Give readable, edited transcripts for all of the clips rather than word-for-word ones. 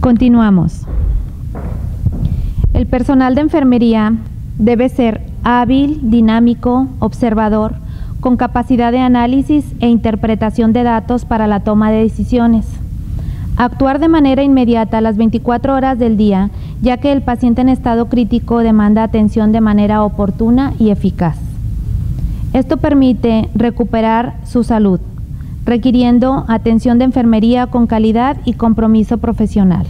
Continuamos. El personal de enfermería debe ser hábil, dinámico, observador, con capacidad de análisis e interpretación de datos para la toma de decisiones. Actuar de manera inmediata a las 24 horas del día, ya que el paciente en estado crítico demanda atención de manera oportuna y eficaz. Esto permite recuperar su salud, requiriendo atención de enfermería con calidad y compromiso profesional.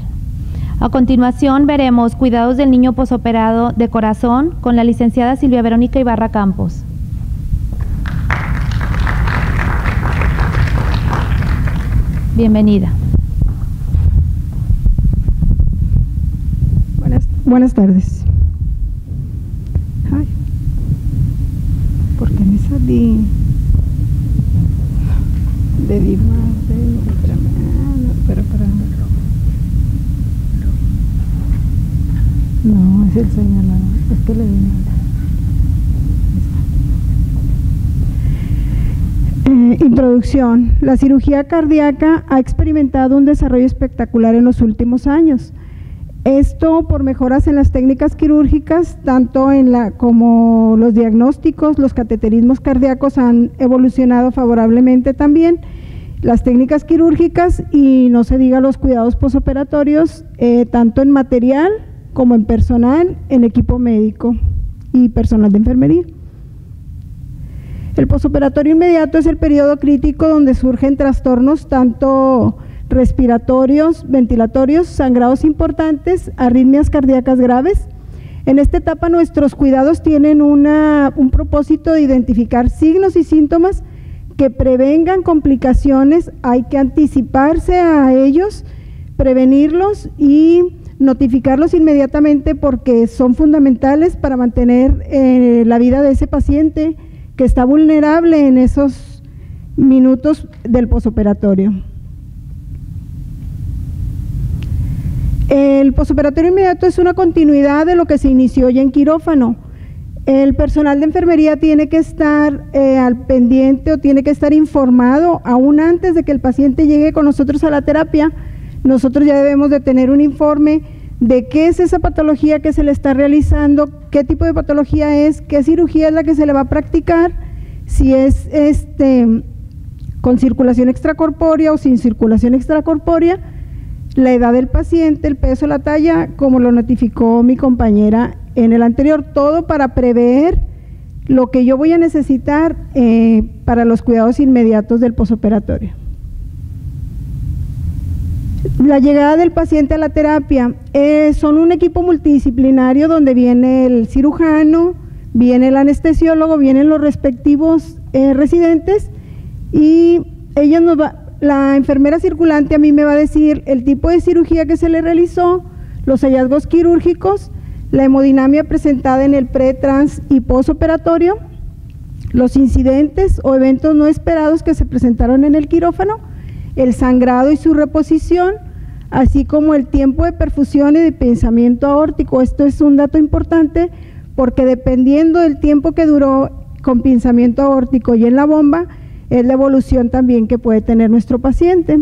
A continuación veremos cuidados del niño posoperado de corazón con la licenciada Silvia Verónica Ibarra Campos. Bienvenida. Buenas tardes. Ay, ¿por qué me salí de Dima? No, es el señalado. Es que le di. Introducción. La cirugía cardíaca ha experimentado un desarrollo espectacular en los últimos años. Esto por mejoras en las técnicas quirúrgicas, tanto como los diagnósticos, los cateterismos cardíacos han evolucionado favorablemente también, las técnicas quirúrgicas y no se diga los cuidados posoperatorios, tanto en material como en personal, en equipo médico y personal de enfermería. El posoperatorio inmediato es el periodo crítico donde surgen trastornos tanto respiratorios, ventilatorios, sangrados importantes, arritmias cardíacas graves. En esta etapa nuestros cuidados tienen un propósito de identificar signos y síntomas que prevengan complicaciones. Hay que anticiparse a ellos, prevenirlos y notificarlos inmediatamente porque son fundamentales para mantener la vida de ese paciente que está vulnerable en esos minutos del posoperatorio. El posoperatorio inmediato es una continuidad de lo que se inició ya en quirófano. El personal de enfermería tiene que estar al pendiente o tiene que estar informado aún antes de que el paciente llegue con nosotros a la terapia. Nosotros ya debemos de tener un informe de qué es esa patología que se le está realizando, qué tipo de patología es, qué cirugía es la que se le va a practicar, si es con circulación extracorpórea o sin circulación extracorpórea, la edad del paciente, el peso, la talla, como lo notificó mi compañera en el anterior, todo para prever lo que yo voy a necesitar para los cuidados inmediatos del posoperatorio. La llegada del paciente a la terapia son un equipo multidisciplinario donde viene el cirujano, viene el anestesiólogo, vienen los respectivos residentes y la enfermera circulante a mí me va a decir el tipo de cirugía que se le realizó, los hallazgos quirúrgicos, la hemodinamia presentada en el pre, trans y posoperatorio, los incidentes o eventos no esperados que se presentaron en el quirófano, el sangrado y su reposición, así como el tiempo de perfusión y de pinzamiento aórtico. Esto es un dato importante porque dependiendo del tiempo que duró con pinzamiento aórtico y en la bomba, es la evolución también que puede tener nuestro paciente,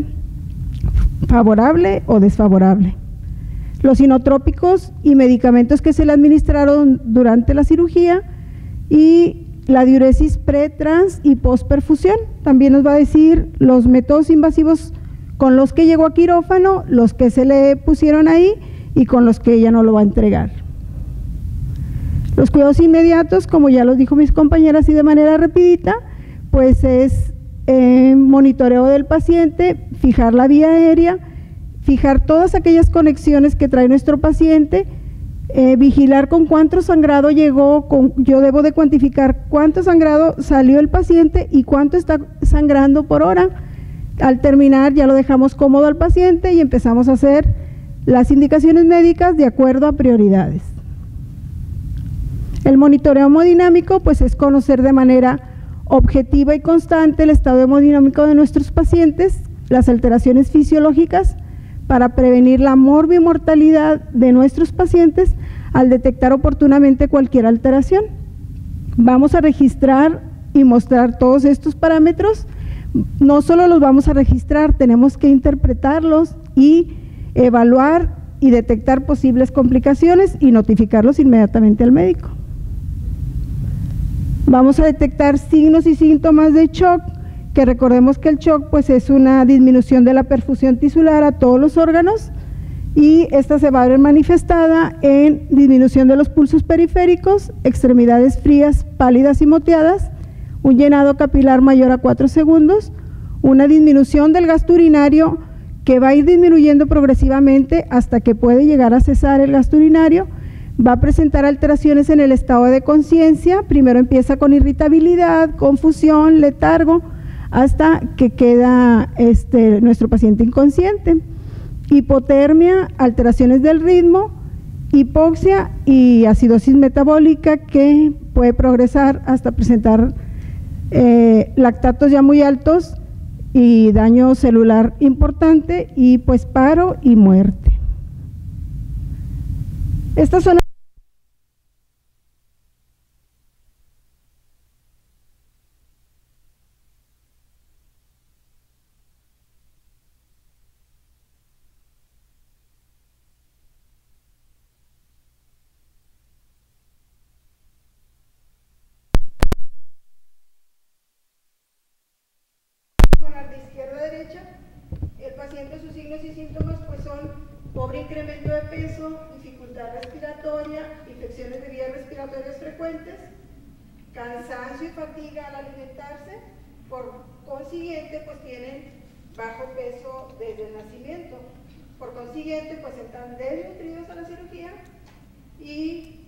favorable o desfavorable. Los inotrópicos y medicamentos que se le administraron durante la cirugía y la diuresis pre, trans y postperfusión. También nos va a decir los métodos invasivos con los que llegó a quirófano, los que se le pusieron ahí y con los que ella no lo va a entregar. Los cuidados inmediatos, como ya los dijo mis compañeras y de manera rapidita, pues es monitoreo del paciente, fijar la vía aérea, fijar todas aquellas conexiones que trae nuestro paciente, vigilar con cuánto sangrado llegó, yo debo de cuantificar cuánto sangrado salió el paciente y cuánto está sangrando por hora. Al terminar ya lo dejamos cómodo al paciente y empezamos a hacer las indicaciones médicas de acuerdo a prioridades. El monitoreo hemodinámico pues es conocer de manera objetiva y constante el estado hemodinámico de nuestros pacientes, las alteraciones fisiológicas para prevenir la morbimortalidad de nuestros pacientes al detectar oportunamente cualquier alteración. Vamos a registrar y mostrar todos estos parámetros. No solo los vamos a registrar, tenemos que interpretarlos y evaluar y detectar posibles complicaciones y notificarlos inmediatamente al médico. Vamos a detectar signos y síntomas de shock, que recordemos que el shock pues es una disminución de la perfusión tisular a todos los órganos, y esta se va a ver manifestada en disminución de los pulsos periféricos, extremidades frías, pálidas y moteadas, un llenado capilar mayor a 4 segundos, una disminución del gasto urinario que va a ir disminuyendo progresivamente hasta que puede llegar a cesar el gasto urinario. Va a presentar alteraciones en el estado de conciencia, primero empieza con irritabilidad, confusión, letargo, hasta que queda nuestro paciente inconsciente. Hipotermia, alteraciones del ritmo, hipoxia y acidosis metabólica, que puede progresar hasta presentar lactatos ya muy altos y daño celular importante, y pues paro y muerte. Estas son de izquierda a derecha. El paciente, sus signos y síntomas pues son pobre incremento de peso, dificultad respiratoria, infecciones de vías respiratorias frecuentes, cansancio y fatiga al alimentarse. Por consiguiente pues tienen bajo peso desde el nacimiento. Por consiguiente pues están desnutridos a la cirugía, y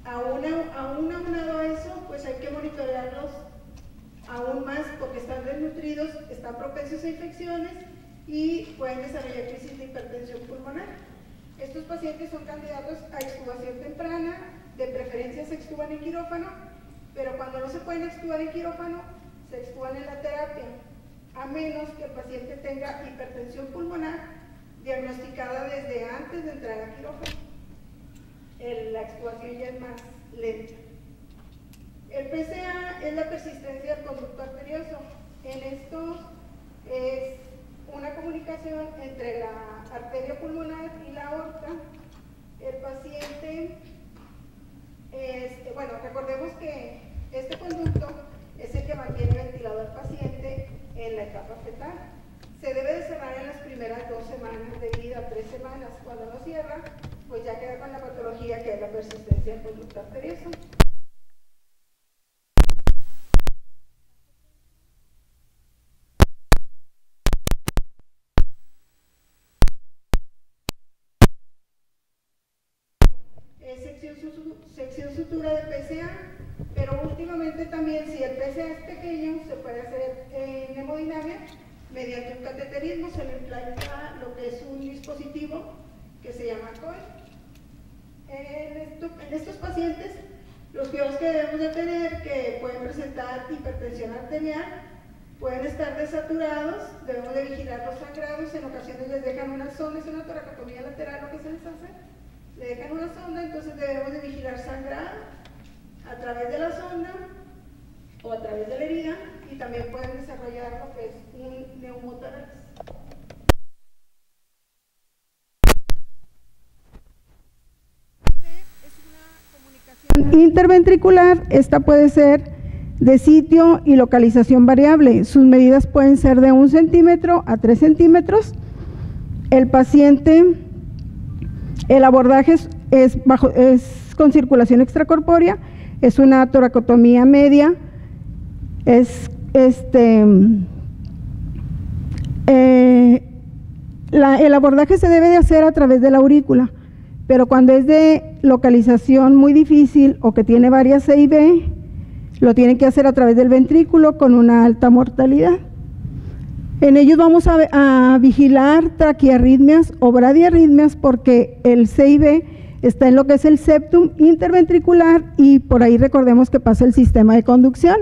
aunado a eso pues hay que monitorearlos aún más, porque están desnutridos, están propensos a infecciones y pueden desarrollar crisis de hipertensión pulmonar. Estos pacientes son candidatos a extubación temprana, de preferencia se extuban en quirófano, pero cuando no se pueden extubar en quirófano, se extuban en la terapia, a menos que el paciente tenga hipertensión pulmonar diagnosticada desde antes de entrar a quirófano. La extubación ya es más lenta. El PCA es la persistencia del conducto arterioso. En esto es una comunicación entre la arteria pulmonar y la aorta. El paciente, bueno, recordemos que este conducto es el que mantiene ventilado al paciente en la etapa fetal. Se debe de cerrar en las primeras 2 semanas de vida, 3 semanas. Cuando no cierra, pues ya queda con la patología que es la persistencia del conducto arterioso. Sección sutura de PCA, pero últimamente también, si el PCA es pequeño, se puede hacer en hemodinamia mediante un cateterismo. Se le implanta lo que es un dispositivo que se llama COE. En estos pacientes, los cuidados que debemos de tener, que pueden presentar hipertensión arterial, pueden estar desaturados, debemos de vigilar los sangrados. En ocasiones les dejan una sonda, es una toracotomía lateral lo que se les hace. Le dejan una sonda, entonces debemos de vigilar sangrado a través de la sonda o a través de la herida, y también pueden desarrollar lo que es un neumotórax. Es una comunicación interventricular. Esta puede ser de sitio y localización variable. Sus medidas pueden ser de 1 centímetro a 3 centímetros. El paciente, el abordaje es con circulación extracorpórea, es una toracotomía media, el abordaje se debe de hacer a través de la aurícula, pero cuando es de localización muy difícil o que tiene varias C y B, lo tienen que hacer a través del ventrículo con una alta mortalidad. En ellos vamos a vigilar traquiarritmias o bradiarritmias, porque el C y B está en lo que es el septum interventricular, y por ahí recordemos que pasa el sistema de conducción.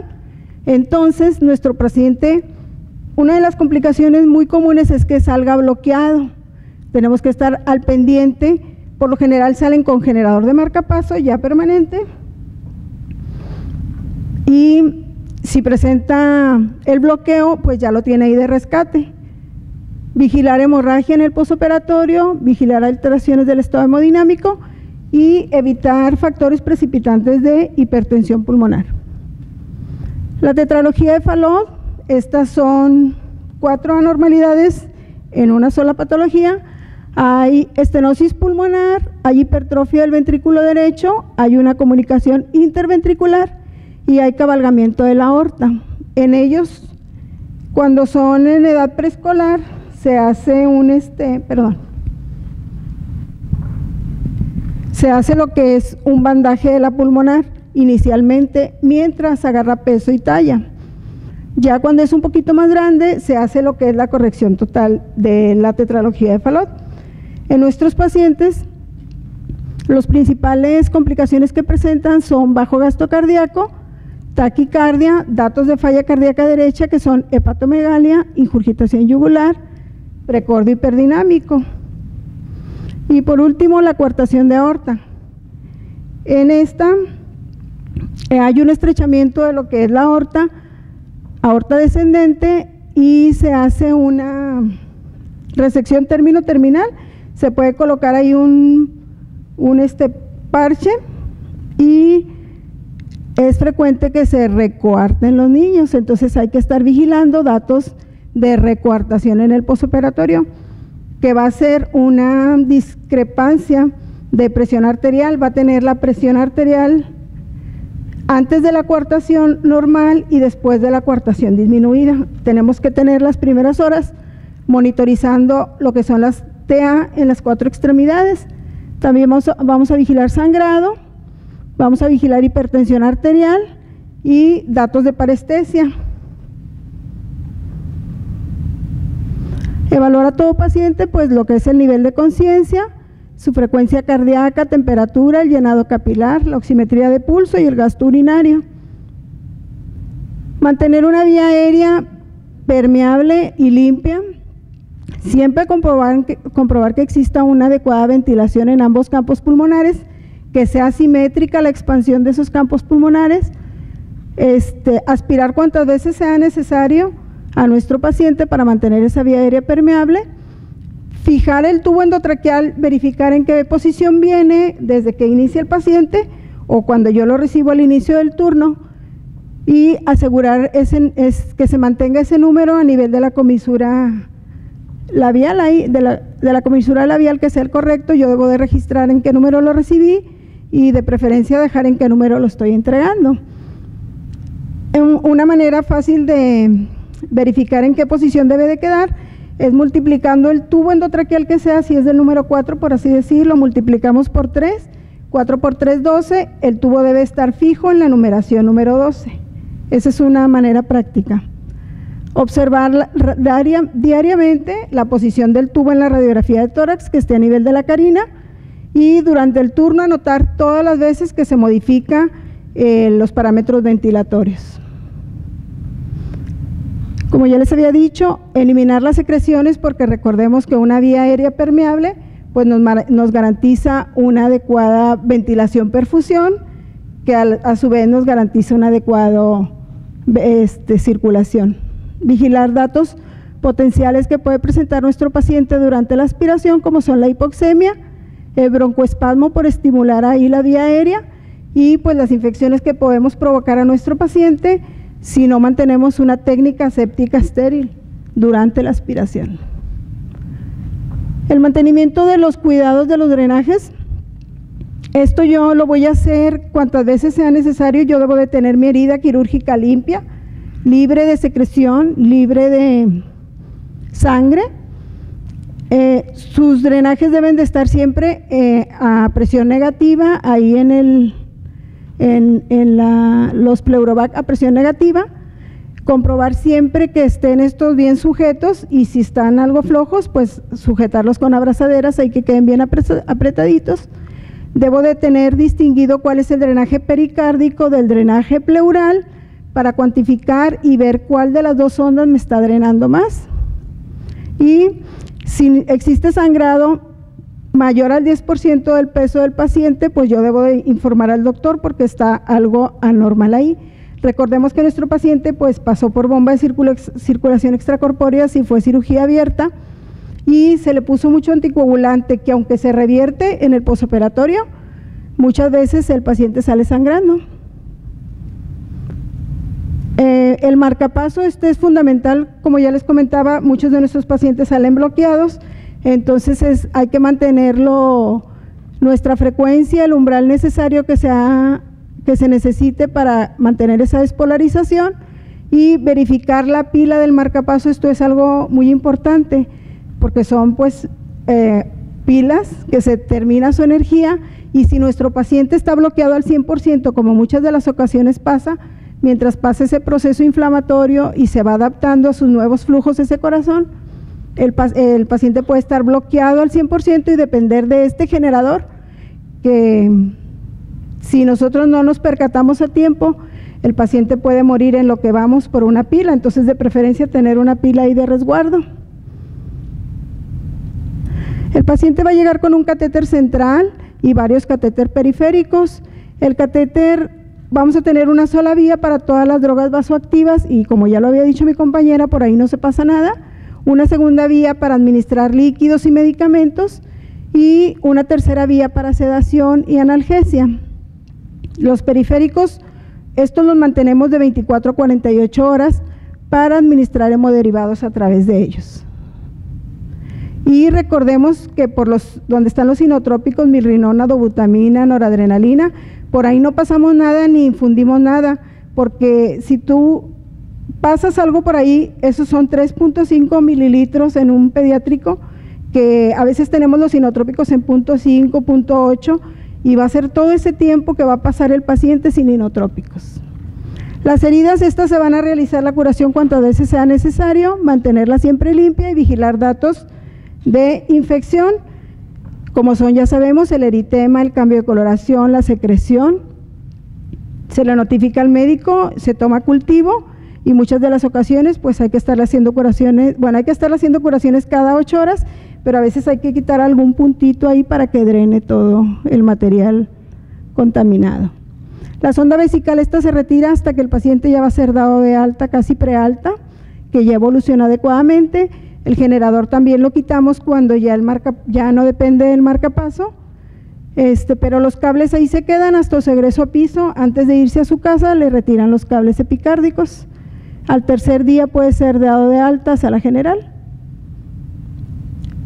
Entonces, nuestro paciente, una de las complicaciones muy comunes es que salga bloqueado. Tenemos que estar al pendiente. Por lo general salen con generador de marcapaso ya permanente, y si presenta el bloqueo, pues ya lo tiene ahí de rescate. vigilar hemorragia en el posoperatorio, vigilar alteraciones del estado hemodinámico y evitar factores precipitantes de hipertensión pulmonar. La tetralogía de Fallot, estas son 4 anormalidades en una sola patología. Hay estenosis pulmonar, hay hipertrofia del ventrículo derecho, hay una comunicación interventricular y hay cabalgamiento de la aorta. En ellos, cuando son en edad preescolar, se hace se hace lo que es un bandaje de la pulmonar inicialmente mientras agarra peso y talla. Ya cuando es un poquito más grande, se hace lo que es la corrección total de la tetralogía de Fallot. En nuestros pacientes, las principales complicaciones que presentan son bajo gasto cardíaco, taquicardia, datos de falla cardíaca derecha que son hepatomegalia, ingurgitación yugular, precordio hiperdinámico. Y por último, la coartación de aorta. En esta hay un estrechamiento de lo que es la aorta descendente y se hace una resección término-terminal. Se puede colocar ahí un parche y es frecuente que se recoarten los niños, entonces hay que estar vigilando datos de recoartación en el posoperatorio, que va a ser una discrepancia de presión arterial, va a tener la presión arterial antes de la coartación normal y después de la coartación disminuida. Tenemos que tener las primeras horas monitorizando lo que son las TA en las 4 extremidades. También vamos a vigilar sangrado, vamos a vigilar hipertensión arterial y datos de parestesia. Evaluar a todo paciente, pues lo que es el nivel de conciencia, su frecuencia cardíaca, temperatura, el llenado capilar, la oximetría de pulso y el gasto urinario. Mantener una vía aérea permeable y limpia. Siempre comprobar que exista una adecuada ventilación en ambos campos pulmonares, que sea simétrica la expansión de esos campos pulmonares. Aspirar cuantas veces sea necesario a nuestro paciente para mantener esa vía aérea permeable, fijar el tubo endotraqueal, verificar en qué posición viene desde que inicia el paciente o cuando yo lo recibo al inicio del turno y asegurar que se mantenga ese número a nivel de la comisura labial, de la comisura labial, que sea el correcto. Yo debo de registrar en qué número lo recibí y de preferencia dejar en qué número lo estoy entregando. Una manera fácil de verificar en qué posición debe de quedar es multiplicando el tubo endotraqueal que sea, si es del número 4, por así decirlo, multiplicamos por 3, 4 por 3, 12, el tubo debe estar fijo en la numeración número 12. Esa es una manera práctica. Observar diariamente la posición del tubo en la radiografía de tórax, que esté a nivel de la carina, y durante el turno anotar todas las veces que se modifica los parámetros ventilatorios. Como ya les había dicho, eliminar las secreciones, porque recordemos que una vía aérea permeable pues nos garantiza una adecuada ventilación-perfusión, que a su vez nos garantiza una adecuada circulación. Vigilar datos potenciales que puede presentar nuestro paciente durante la aspiración, como son la hipoxemia, el broncoespasmo por estimular ahí la vía aérea y pues las infecciones que podemos provocar a nuestro paciente si no mantenemos una técnica séptica estéril durante la aspiración. El mantenimiento de los cuidados de los drenajes, esto yo lo voy a hacer cuantas veces sea necesario. Yo debo de tener mi herida quirúrgica limpia, libre de secreción, libre de sangre. Sus drenajes deben de estar siempre a presión negativa, ahí los Pleurovac a presión negativa. Comprobar siempre que estén estos bien sujetos y si están algo flojos, pues sujetarlos con abrazaderas, ahí que queden bien apretaditos. Debo de tener distinguido cuál es el drenaje pericárdico del drenaje pleural para cuantificar y ver cuál de las dos ondas me está drenando más. Y si existe sangrado mayor al 10% del peso del paciente, pues yo debo de informar al doctor porque está algo anormal ahí. Recordemos que nuestro paciente pues pasó por bomba de circulación extracorpórea si fue cirugía abierta y se le puso mucho anticoagulante que aunque se revierte en el posoperatorio, muchas veces el paciente sale sangrando. El marcapaso es fundamental, como ya les comentaba, muchos de nuestros pacientes salen bloqueados, entonces hay que mantenerlo, nuestra frecuencia, el umbral necesario que se necesite para mantener esa despolarización y verificar la pila del marcapaso. Esto es algo muy importante porque son pues pilas que se termina su energía, y si nuestro paciente está bloqueado al 100%, como muchas de las ocasiones pasa, mientras pasa ese proceso inflamatorio y se va adaptando a sus nuevos flujos ese corazón, el paciente puede estar bloqueado al 100% y depender de este generador, que si nosotros no nos percatamos a tiempo, el paciente puede morir en lo que vamos por una pila. Entonces, de preferencia, tener una pila ahí de resguardo. El paciente va a llegar con un catéter central y varios catéter periféricos. El catéter, vamos a tener una sola vía para todas las drogas vasoactivas y, como ya lo había dicho mi compañera, por ahí no se pasa nada. Una segunda vía para administrar líquidos y medicamentos y una tercera vía para sedación y analgesia. Los periféricos, estos los mantenemos de 24 a 48 horas para administrar hemoderivados a través de ellos. Y recordemos que donde están los inotrópicos, milrinona, dobutamina, noradrenalina, por ahí no pasamos nada ni infundimos nada, porque si tú pasas algo por ahí, esos son 3.5 mililitros en un pediátrico, que a veces tenemos los inotrópicos en 0.5, 0.8, y va a ser todo ese tiempo que va a pasar el paciente sin inotrópicos. Las heridas, estas se van a realizar la curación cuantas veces sea necesario, mantenerla siempre limpia y vigilar datos de infección, como son, ya sabemos, el eritema, el cambio de coloración, la secreción. Se le notifica al médico, se toma cultivo y muchas de las ocasiones pues hay que estar haciendo curaciones, hay que estar haciendo curaciones cada 8 horas, pero a veces hay que quitar algún puntito ahí para que drene todo el material contaminado. La sonda vesical, esta se retira hasta que el paciente ya va a ser dado de alta, casi prealta, que ya evoluciona adecuadamente. El generador también lo quitamos cuando ya ya no depende del marcapaso, pero los cables ahí se quedan hasta su egreso a piso. Antes de irse a su casa le retiran los cables epicárdicos. Al tercer día puede ser dado de alta hacia la general.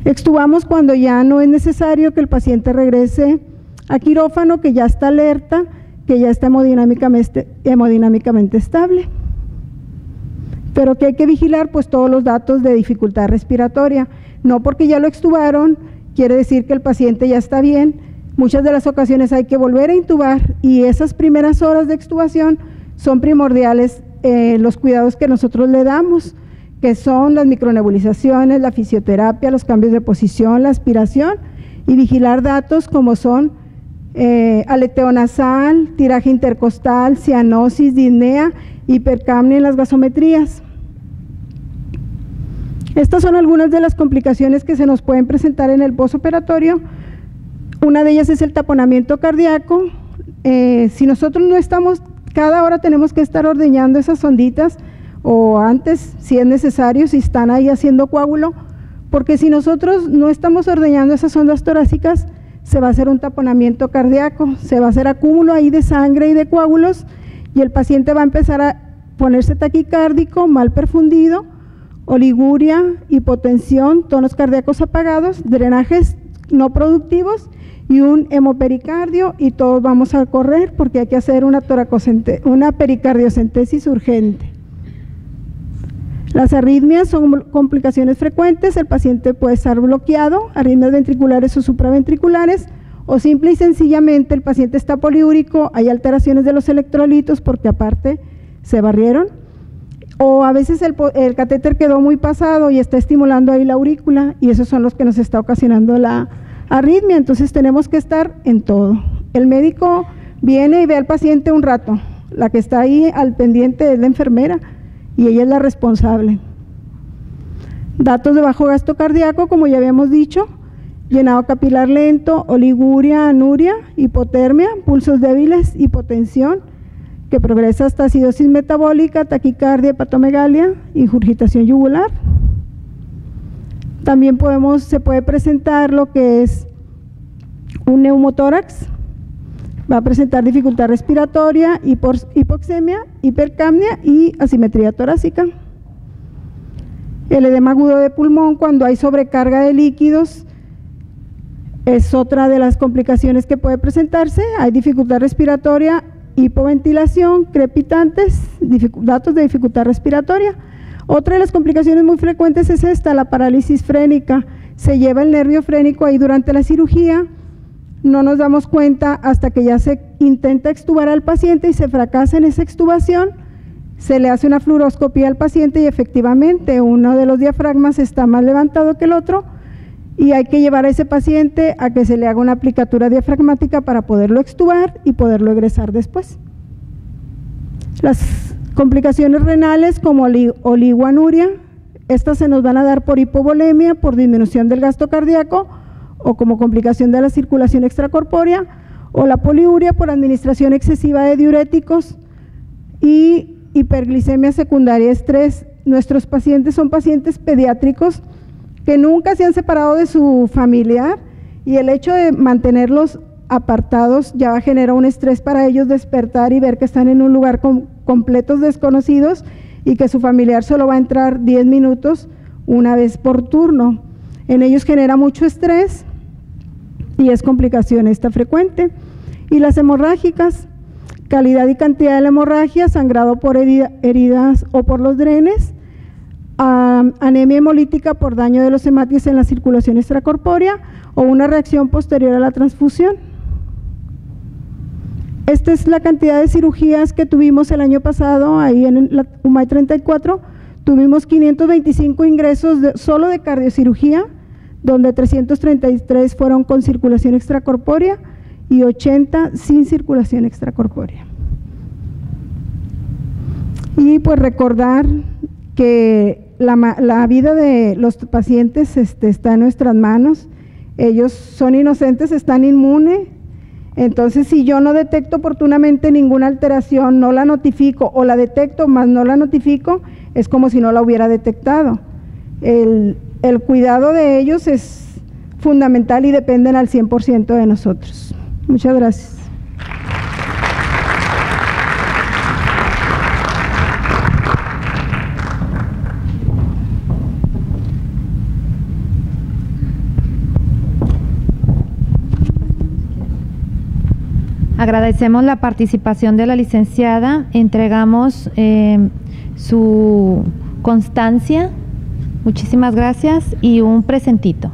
Extubamos cuando ya no es necesario que el paciente regrese a quirófano, que ya está alerta, que ya está hemodinámicamente estable. Pero que hay que vigilar pues todos los datos de dificultad respiratoria. No porque ya lo extubaron quiere decir que el paciente ya está bien. Muchas de las ocasiones hay que volver a intubar y esas primeras horas de extubación son primordiales, los cuidados que nosotros le damos, que son las micronebulizaciones, la fisioterapia, los cambios de posición, la aspiración, y vigilar datos como son aleteo nasal, tiraje intercostal, cianosis, disnea, hipercapnia en las gasometrías. Estas son algunas de las complicaciones que se nos pueden presentar en el posoperatorio. Una de ellas es el taponamiento cardíaco. Si nosotros no estamos, cada hora tenemos que estar ordeñando esas sonditas, o antes, si es necesario, si están ahí haciendo coágulo, porque si nosotros no estamos ordeñando esas sondas torácicas, se va a hacer un taponamiento cardíaco, se va a hacer acúmulo ahí de sangre y de coágulos, y el paciente va a empezar a ponerse taquicárdico, mal perfundido, oliguria, hipotensión, tonos cardíacos apagados, drenajes no productivos y un hemopericardio, y todos vamos a correr porque hay que hacer una pericardiocentesis urgente. Las arritmias son complicaciones frecuentes, el paciente puede estar bloqueado, arritmias ventriculares o supraventriculares, o simple y sencillamente el paciente está poliúrico, hay alteraciones de los electrolitos porque aparte se barrieron, o a veces el catéter quedó muy pasado y está estimulando ahí la aurícula, y esos son los que nos está ocasionando la arritmia. Entonces tenemos que estar en todo. El médico viene y ve al paciente un rato, la que está ahí al pendiente es la enfermera y ella es la responsable. Datos de bajo gasto cardíaco, como ya habíamos dicho: llenado capilar lento, oliguria, anuria, hipotermia, pulsos débiles, hipotensión que progresa hasta acidosis metabólica, taquicardia, hepatomegalia, ingurgitación yugular. También se puede presentar lo que es un neumotórax, va a presentar dificultad respiratoria, hipoxemia, hipercapnia y asimetría torácica. El edema agudo de pulmón cuando hay sobrecarga de líquidos es otra de las complicaciones que puede presentarse. Hay dificultad respiratoria, hipoventilación, crepitantes, datos de dificultad respiratoria. Otra de las complicaciones muy frecuentes es esta, la parálisis frénica. Se lleva el nervio frénico ahí durante la cirugía, no nos damos cuenta hasta que ya se intenta extubar al paciente y se fracasa en esa extubación, se le hace una fluoroscopía al paciente y efectivamente uno de los diafragmas está más levantado que el otro y hay que llevar a ese paciente a que se le haga una aplicatura diafragmática para poderlo extubar y poderlo egresar después. Las complicaciones renales como oliguanuria, estas se nos van a dar por hipovolemia, por disminución del gasto cardíaco o como complicación de la circulación extracorpórea, o la poliuria por administración excesiva de diuréticos y hiperglicemia secundaria estrés. Nuestros pacientes son pacientes pediátricos que nunca se han separado de su familiar y el hecho de mantenerlos apartados ya va a generar un estrés para ellos despertar y ver que están en un lugar con completos desconocidos y que su familiar solo va a entrar 10 minutos una vez por turno. En ellos genera mucho estrés y es complicación esta frecuente. Y las hemorrágicas, calidad y cantidad de la hemorragia, sangrado por heridas o por los drenes, anemia hemolítica por daño de los hematis en la circulación extracorpórea o una reacción posterior a la transfusión. Esta es la cantidad de cirugías que tuvimos el año pasado, ahí en la UMAI 34, tuvimos 525 ingresos solo de cardiocirugía, donde 333 fueron con circulación extracorpórea y 80 sin circulación extracorpórea. Y pues recordar que la vida de los pacientes está en nuestras manos, ellos son inocentes, están inmunes. Entonces, si yo no detecto oportunamente ninguna alteración, no la notifico, o la detecto más no la notifico, es como si no la hubiera detectado. El cuidado de ellos es fundamental y dependen al 100% de nosotros. Muchas gracias. Agradecemos la participación de la licenciada, entregamos su constancia, muchísimas gracias y un presentito.